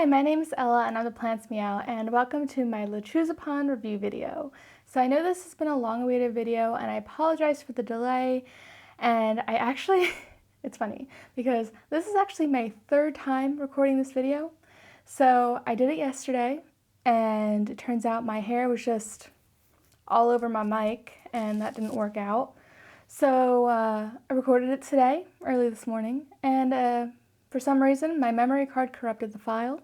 Hi, my name is Ella and I'm the Plants Meow, and welcome to my Lechuza Pon review video. So I know this has been a long-awaited video and I apologize for the delay, and I actually, it's funny because this is actually my third time recording this video. So I did it yesterday and it turns out my hair was just all over my mic and that didn't work out. So I recorded it today, early this morning, and for some reason, my memory card corrupted the file.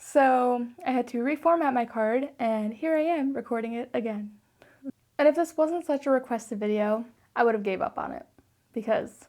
So I had to reformat my card, and here I am recording it again. And if this wasn't such a requested video, I would have gave up on it because,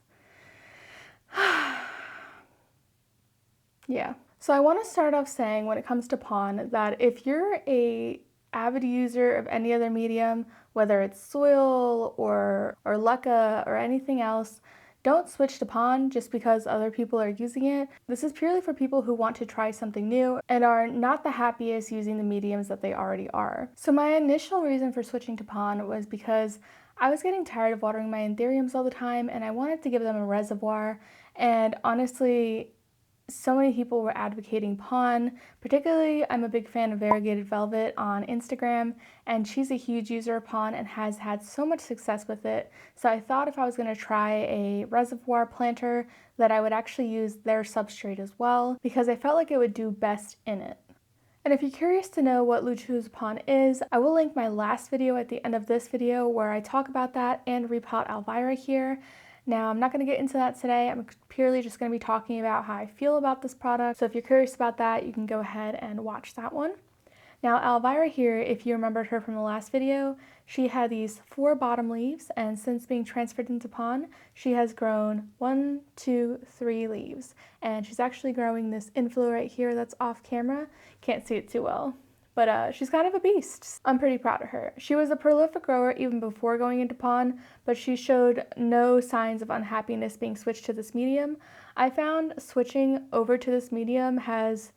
yeah. So I want to start off saying when it comes to pon that if you're a avid user of any other medium, whether it's soil or leca or anything else, don't switch to pon just because other people are using it. This is purely for people who want to try something new and are not the happiest using the mediums that they already are. So my initial reason for switching to pon was because I was getting tired of watering my anthuriums all the time and I wanted to give them a reservoir, and honestly, so many people were advocating pon. Particularly, I'm a big fan of Variegated Velvet on Instagram, and she's a huge user of pon and has had so much success with it. So I thought if I was going to try a reservoir planter that I would actually use their substrate as well, because I felt like it would do best in it. And if you're curious to know what Lechuza Pon is, I will link my last video at the end of this video where I talk about that and repot Elvira here. Now, I'm not going to get into that today. I'm purely just going to be talking about how I feel about this product. So if you're curious about that, you can go ahead and watch that one. Now, Elvira here, if you remembered her from the last video, she had these 4 bottom leaves, and since being transferred into pon, she has grown 1, 2, 3 leaves. And she's actually growing this inflow right here that's off camera. Can't see it too well. But she's kind of a beast. I'm pretty proud of her. She was a prolific grower even before going into pon, but she showed no signs of unhappiness being switched to this medium. I found switching over to this medium has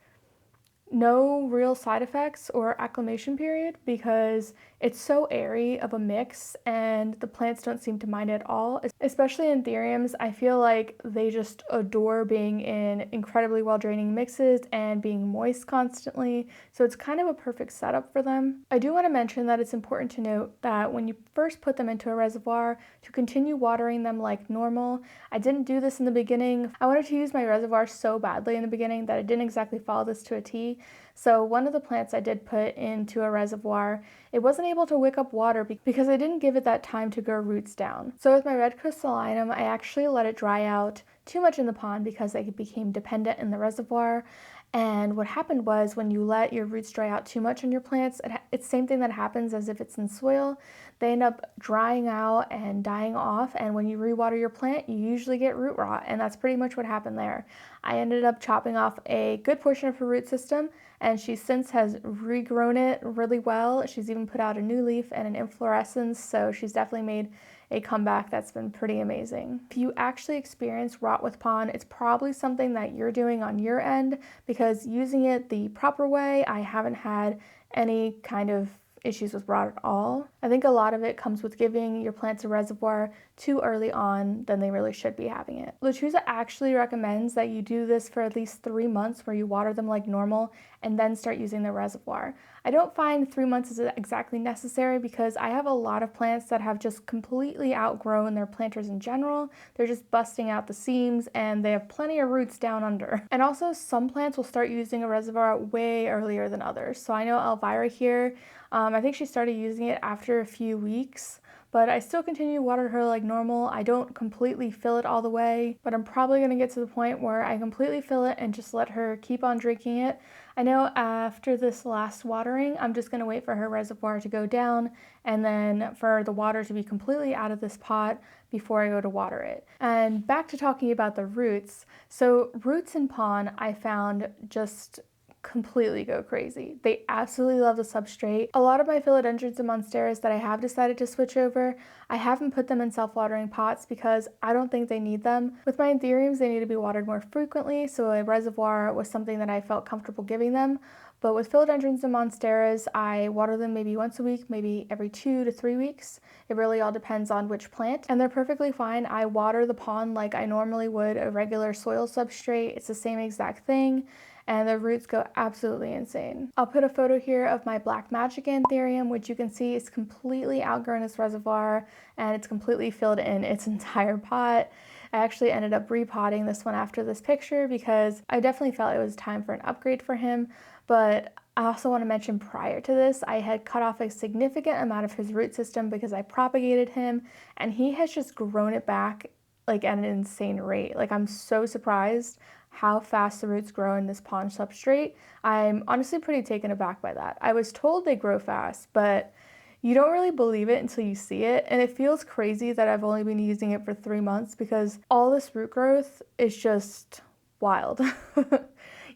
no real side effects or acclimation period because it's so airy of a mix and the plants don't seem to mind at all. Especially anthuriums, I feel like they just adore being in incredibly well draining mixes and being moist constantly, so it's kind of a perfect setup for them. I do want to mention that it's important to note that when you first put them into a reservoir, to continue watering them like normal. I didn't do this in the beginning. I wanted to use my reservoir so badly in the beginning that I didn't exactly follow this to a T. So one of the plants I did put into a reservoir, it wasn't able to wick up water because I didn't give it that time to grow roots down. So with my red crystallinum, I actually let it dry out too much in the pond because I became dependent in the reservoir. And what happened was when you let your roots dry out too much on your plants, it's the same thing that happens as if it's in soil. They end up drying out and dying off, and when you rewater your plant, you usually get root rot, and that's pretty much what happened there. I ended up chopping off a good portion of her root system, and she since has regrown it really well. She's even put out a new leaf and an inflorescence, so she's definitely made a comeback that's been pretty amazing. If you actually experience rot with pon, it's probably something that you're doing on your end, because using it the proper way, I haven't had any kind of issues with rot at all. I think a lot of it comes with giving your plants a reservoir too early on than they really should be having it. Lechuza actually recommends that you do this for at least 3 months where you water them like normal and then start using the reservoir. I don't find 3 months is exactly necessary because I have a lot of plants that have just completely outgrown their planters in general. They're just busting out the seams and they have plenty of roots down under. And also some plants will start using a reservoir way earlier than others. So I know Elvira here, I think she started using it after a few weeks, but I still continue to water her like normal. I don't completely fill it all the way, but I'm probably going to get to the point where I completely fill it and just let her keep on drinking it. I know after this last watering, I'm just going to wait for her reservoir to go down and then for the water to be completely out of this pot before I go to water it. And back to talking about the roots. So roots in pon, I found just completely go crazy. They absolutely love the substrate. A lot of my philodendrons and monsteras that I have decided to switch over, I haven't put them in self-watering pots because I don't think they need them. With my anthuriums, they need to be watered more frequently, so a reservoir was something that I felt comfortable giving them. But with philodendrons and monsteras, I water them maybe once a week, maybe every 2 to 3 weeks. It really all depends on which plant, and they're perfectly fine. I water the pon like I normally would a regular soil substrate. It's the same exact thing. and the roots go absolutely insane. I'll put a photo here of my Black Magic Anthurium, which you can see is completely outgrown its reservoir and it's completely filled in its entire pot. I actually ended up repotting this one after this picture because I definitely felt it was time for an upgrade for him, but I also want to mention prior to this, I had cut off a significant amount of his root system because I propagated him, and he has just grown it back like at an insane rate. Like, I'm so surprised how fast the roots grow in this pond substrate. I'm honestly pretty taken aback by that. I was told they grow fast, but you don't really believe it until you see it, and it feels crazy that I've only been using it for 3 months because all this root growth is just wild.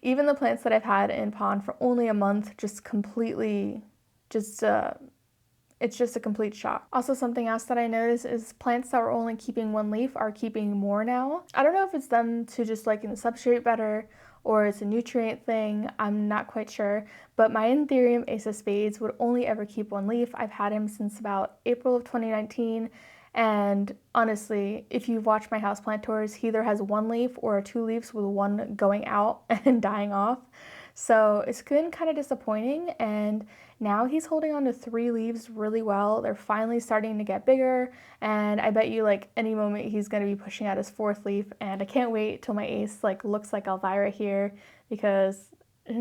Even the plants that I've had in pond for only a month just completely, it's just a complete shock. Also, something else that I noticed is plants that were only keeping one leaf are keeping more now. I don't know if it's them to just liking the substrate better or it's a nutrient thing, I'm not quite sure, but my Anthurium Ace of Spades would only ever keep one leaf. I've had him since about April of 2019, and honestly, if you've watched my houseplant tours, he either has one leaf or 2 leaves with one going out and dying off. So it's been kind of disappointing, and now he's holding on to 3 leaves really well. They're finally starting to get bigger, and I bet you like any moment he's going to be pushing out his 4th leaf, and I can't wait till my ace like looks like Elvira here because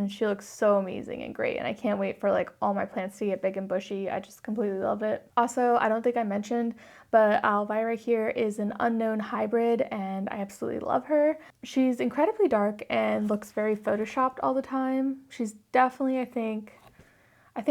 she looks so amazing and great, and I can't wait for like all my plants to get big and bushy. I just completely love it. Also, I don't think I mentioned, but Elvira here is an unknown hybrid and I absolutely love her. She's incredibly dark and looks very photoshopped all the time. She's definitely, I think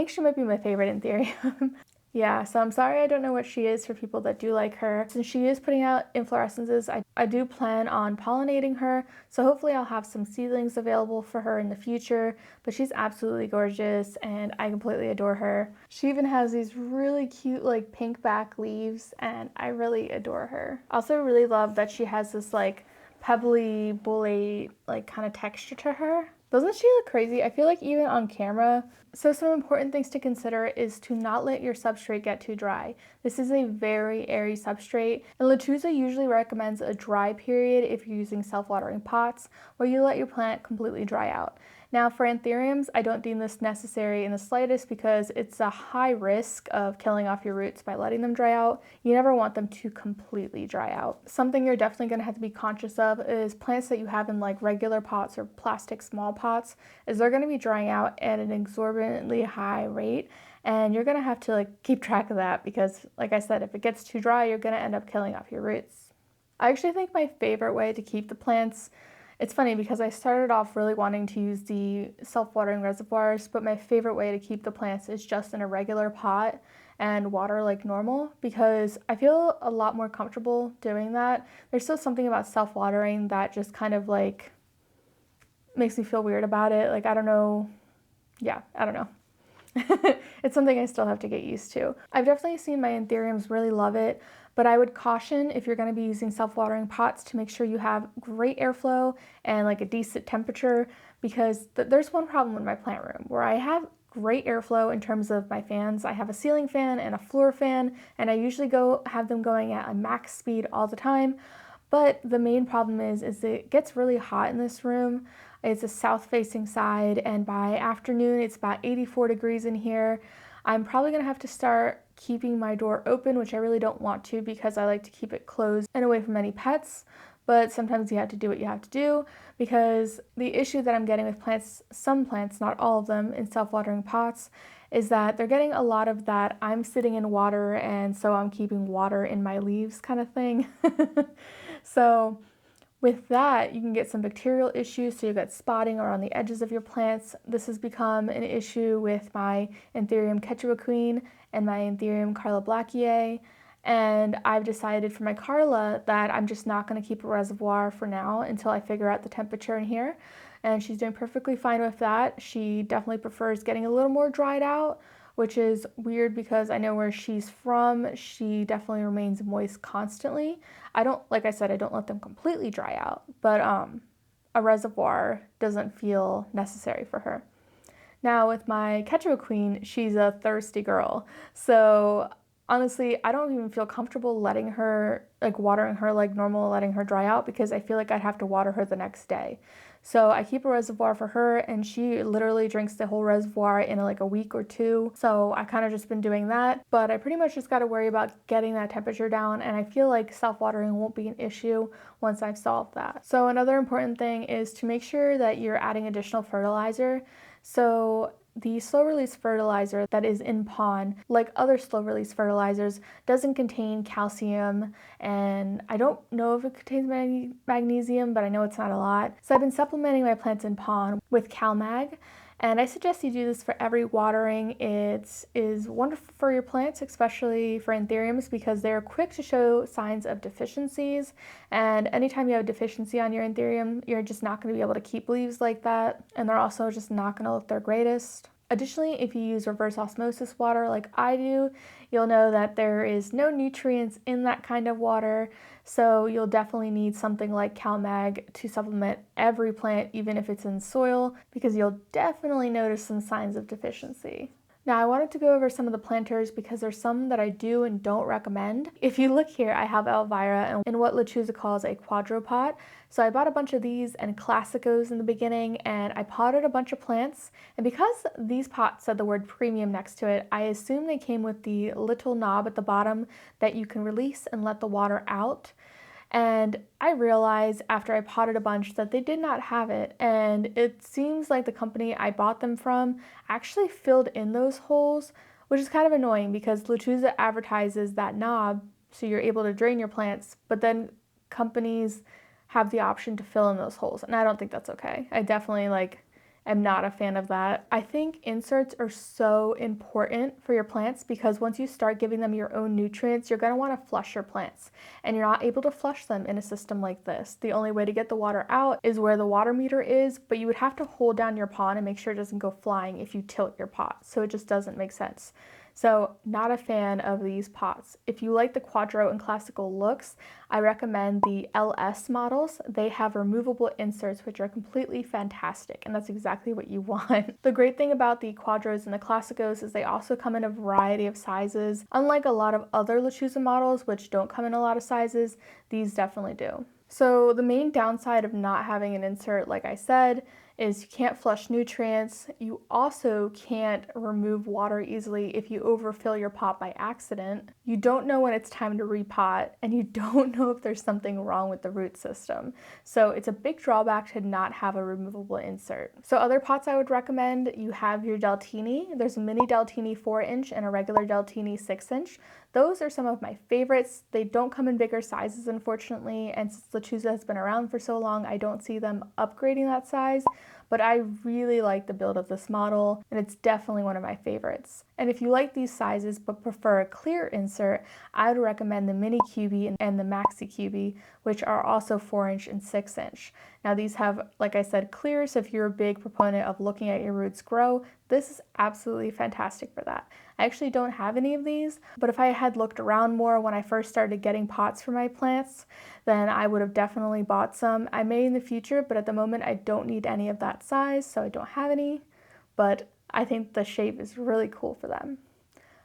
she might be my favorite in Anthurium. Yeah, so I'm sorry I don't know what she is for people that do like her. Since she is putting out inflorescences, I do plan on pollinating her, so hopefully I'll have some seedlings available for her in the future, but she's absolutely gorgeous and I completely adore her. She even has these really cute like pink back leaves and I really adore her. Also really love that she has this like pebbly, bully like kind of texture to her. Doesn't she look crazy? I feel like even on camera. So some important things to consider is to not let your substrate get too dry. This is a very airy substrate, and Lechuza usually recommends a dry period if you're using self-watering pots, where you let your plant completely dry out. Now for anthuriums, I don't deem this necessary in the slightest because it's a high risk of killing off your roots by letting them dry out. You never want them to completely dry out. Something you're definitely going to have to be conscious of is plants that you have in like regular pots or plastic small pots, is they're going to be drying out at an exorbitantly high rate, and you're going to have to like keep track of that because like I said, if it gets too dry, you're going to end up killing off your roots. I actually think my favorite way to keep the plants, it's funny because I started off really wanting to use the self-watering reservoirs, but my favorite way to keep the plants is just in a regular pot and water like normal because I feel a lot more comfortable doing that. There's still something about self-watering that just kind of like makes me feel weird about it. Like, I don't know. Yeah, I don't know. It's something I still have to get used to. I've definitely seen my anthuriums really love it, but I would caution if you're going to be using self-watering pots to make sure you have great airflow and like a decent temperature because there's one problem in my plant room where I have great airflow in terms of my fans. I have a ceiling fan and a floor fan, and I usually have them going at a max speed all the time. But the main problem is it gets really hot in this room. It's a south-facing side, and by afternoon, it's about 84 degrees in here. I'm probably gonna have to start keeping my door open, which I really don't want to because I like to keep it closed and away from any pets. But sometimes you have to do what you have to do because the issue that I'm getting with plants, some plants, not all of them, in self-watering pots, is that they're getting a lot of that I'm sitting in water and so I'm keeping water in my leaves kind of thing. So with that, you can get some bacterial issues, so you get spotting around the edges of your plants. This has become an issue with my Anthurium Quechua Queen and my Anthurium Carla Blackier, and I've decided for my Carla that I'm just not going to keep a reservoir for now until I figure out the temperature in here, and she's doing perfectly fine with that. She definitely prefers getting a little more dried out, which is weird because I know where she's from, she definitely remains moist constantly. Like I said, I don't let them completely dry out, but a reservoir doesn't feel necessary for her. Now with my Quechua Queen, she's a thirsty girl. So honestly, I don't even feel comfortable letting her, like watering her like normal, letting her dry out because I feel like I'd have to water her the next day. So I keep a reservoir for her, and she literally drinks the whole reservoir in like a week or two. So I kind of just been doing that, but I pretty much just got to worry about getting that temperature down, and I feel like self-watering won't be an issue once I've solved that. So another important thing is to make sure that you're adding additional fertilizer. So the slow-release fertilizer that is in Pon, like other slow-release fertilizers, doesn't contain calcium, and I don't know if it contains magnesium, but I know it's not a lot. So I've been supplementing my plants in Pon with CalMag, and I suggest you do this for every watering. It is wonderful for your plants, especially for anthuriums, because they're quick to show signs of deficiencies. And anytime you have a deficiency on your anthurium, you're just not going to be able to keep leaves like that. And they're also just not going to look their greatest. Additionally, if you use reverse osmosis water like I do, you'll know that there is no nutrients in that kind of water, so you'll definitely need something like CalMag to supplement every plant, even if it's in soil, because you'll definitely notice some signs of deficiency. Now I wanted to go over some of the planters because there's some that I do and don't recommend. If you look here, I have Elvira in what Lechuza calls a Quadro pot. So I bought a bunch of these and Classicos in the beginning, and I potted a bunch of plants. And because these pots said the word premium next to it, I assume they came with the little knob at the bottom that you can release and let the water out. And I realized after I potted a bunch that they did not have it, and it seems like the company I bought them from actually filled in those holes, which is kind of annoying because Lechuza advertises that knob so you're able to drain your plants, but then companies have the option to fill in those holes, and I don't think that's okay. I definitely am not a fan of that. I think inserts are so important for your plants because once you start giving them your own nutrients, you're going to want to flush your plants, and you're not able to flush them in a system like this. The only way to get the water out is where the water meter is, but you would have to hold down your pot and make sure it doesn't go flying if you tilt your pot, so it just doesn't make sense. So not a fan of these pots. If you like the Quadro and Classico looks, I recommend the LS models. They have removable inserts, which are completely fantastic, and that's exactly what you want. The great thing about the Quadros and the Classicos is they also come in a variety of sizes. Unlike a lot of other Lechuza models, which don't come in a lot of sizes, these definitely do. So the main downside of not having an insert, like I said, is you can't flush nutrients. You also can't remove water easily if you overfill your pot by accident. You don't know when it's time to repot, and you don't know if there's something wrong with the root system. So it's a big drawback to not have a removable insert. So other pots I would recommend, you have your Deltini. There's a mini Deltini 4-inch and a regular Deltini 6-inch. Those are some of my favorites. They don't come in bigger sizes, unfortunately, and since Lechuza has been around for so long, I don't see them upgrading that size, but I really like the build of this model, and it's definitely one of my favorites. And if you like these sizes but prefer a clear insert, I would recommend the Mini Cubi and the Maxi Cubi, which are also 4-inch and 6-inch. Now these have, like I said, clear, so if you're a big proponent of looking at your roots grow, this is absolutely fantastic for that. I actually don't have any of these, but if I had looked around more when I first started getting pots for my plants, then I would have definitely bought some. I may in the future, but at the moment I don't need any of that size, so I don't have any, but I think the shape is really cool for them.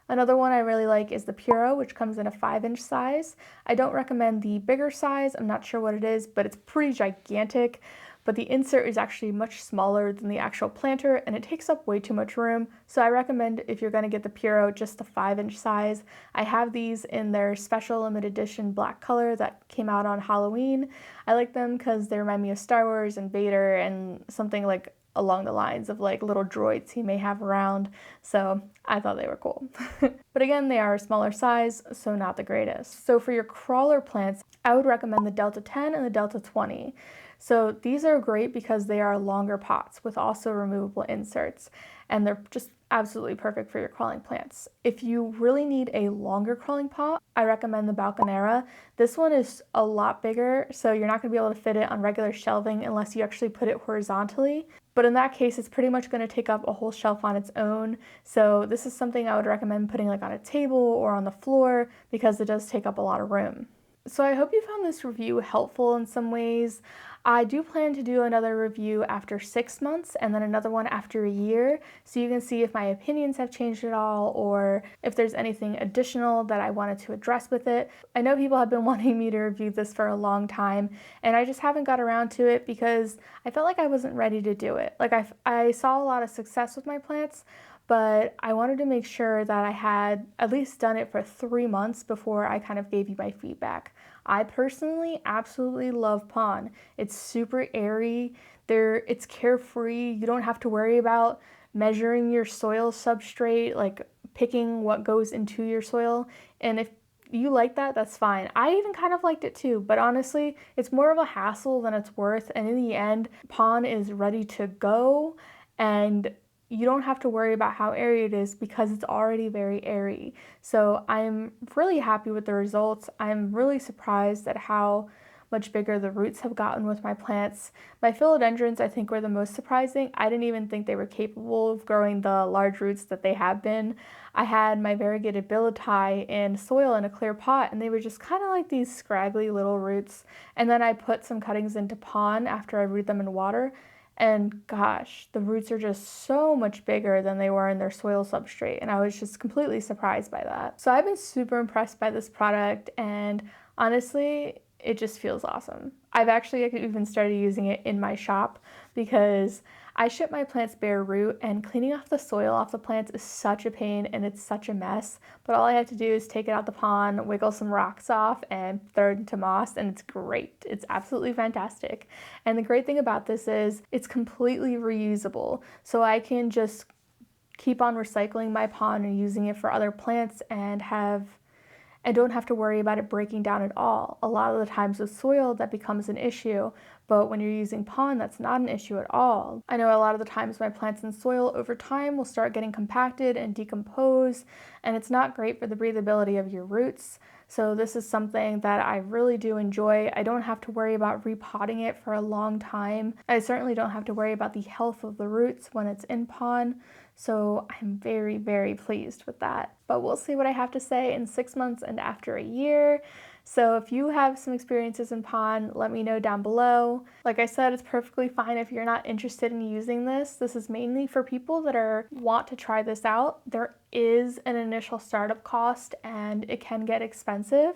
Another one I really like is the Puro, which comes in a 5-inch size. I don't recommend the bigger size. I'm not sure what it is, but it's pretty gigantic. But the insert is actually much smaller than the actual planter, and it takes up way too much room. So I recommend, if you're going to get the Puro, just the 5-inch size. I have these in their special limited edition black color that came out on Halloween. I like them because they remind me of Star Wars and Vader and something like along the lines of like little droids he may have around, so I thought they were cool. But again, they are a smaller size, so not the greatest. So for your crawler plants, I would recommend the Delta 10 and the Delta 20. So these are great because they are longer pots with also removable inserts, and they're just absolutely perfect for your crawling plants. If you really need a longer crawling pot, I recommend the Balconera. This one is a lot bigger, so you're not going to be able to fit it on regular shelving unless you actually put it horizontally. But in that case, it's pretty much going to take up a whole shelf on its own. So this is something I would recommend putting like on a table or on the floor because it does take up a lot of room. So I hope you found this review helpful in some ways. I do plan to do another review after 6 months and then another one after a year, so you can see if my opinions have changed at all or if there's anything additional that I wanted to address with it. I know people have been wanting me to review this for a long time, and I just haven't got around to it because I felt like I wasn't ready to do it. Like I saw a lot of success with my plants, but I wanted to make sure that I had at least done it for 3 months before I kind of gave you my feedback. I personally absolutely love Pon. It's super airy, it's carefree, you don't have to worry about measuring your soil substrate, like picking what goes into your soil, and if you like that, that's fine. I even kind of liked it too, but honestly, it's more of a hassle than it's worth, and in the end, Pon is ready to go, and you don't have to worry about how airy it is because it's already very airy. So I'm really happy with the results. I'm really surprised at how much bigger the roots have gotten with my plants. My philodendrons, I think, were the most surprising. I didn't even think they were capable of growing the large roots that they have been. I had my variegated billieti in soil in a clear pot, and they were just kind of like these scraggly little roots. And then I put some cuttings into Pon after I root them in water, and gosh, the roots are just so much bigger than they were in their soil substrate, and I was just completely surprised by that. So I've been super impressed by this product, and honestly, it just feels awesome. I've actually even started using it in my shop because I ship my plants bare root, and cleaning off the soil off the plants is such a pain and it's such a mess. But all I have to do is take it out the pond, wiggle some rocks off, and throw it into moss, and it's great. It's absolutely fantastic. And the great thing about this is it's completely reusable. So I can just keep on recycling my pond and using it for other plants and don't have to worry about it breaking down at all. A lot of the times with soil that becomes an issue, but when you're using Pon, that's not an issue at all. I know a lot of the times my plants in soil over time will start getting compacted and decompose, and it's not great for the breathability of your roots. So this is something that I really do enjoy. I don't have to worry about repotting it for a long time. I certainly don't have to worry about the health of the roots when it's in Pon. So I'm very, very pleased with that. But we'll see what I have to say in 6 months and after a year. So if you have some experiences in Pon, let me know down below. Like I said, it's perfectly fine if you're not interested in using this. This is mainly for people that want to try this out. There is an initial startup cost and it can get expensive,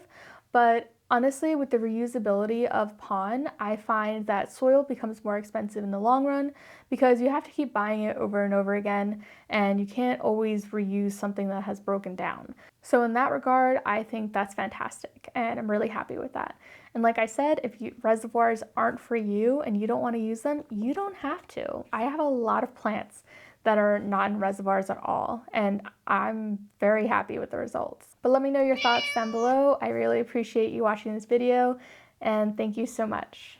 but honestly, with the reusability of Pon, I find that soil becomes more expensive in the long run because you have to keep buying it over and over again, and you can't always reuse something that has broken down. So in that regard, I think that's fantastic, and I'm really happy with that. And like I said, if reservoirs aren't for you and you don't want to use them, you don't have to. I have a lot of plants that are not in reservoirs at all, and I'm very happy with the results. But let me know your thoughts down below. I really appreciate you watching this video, and thank you so much.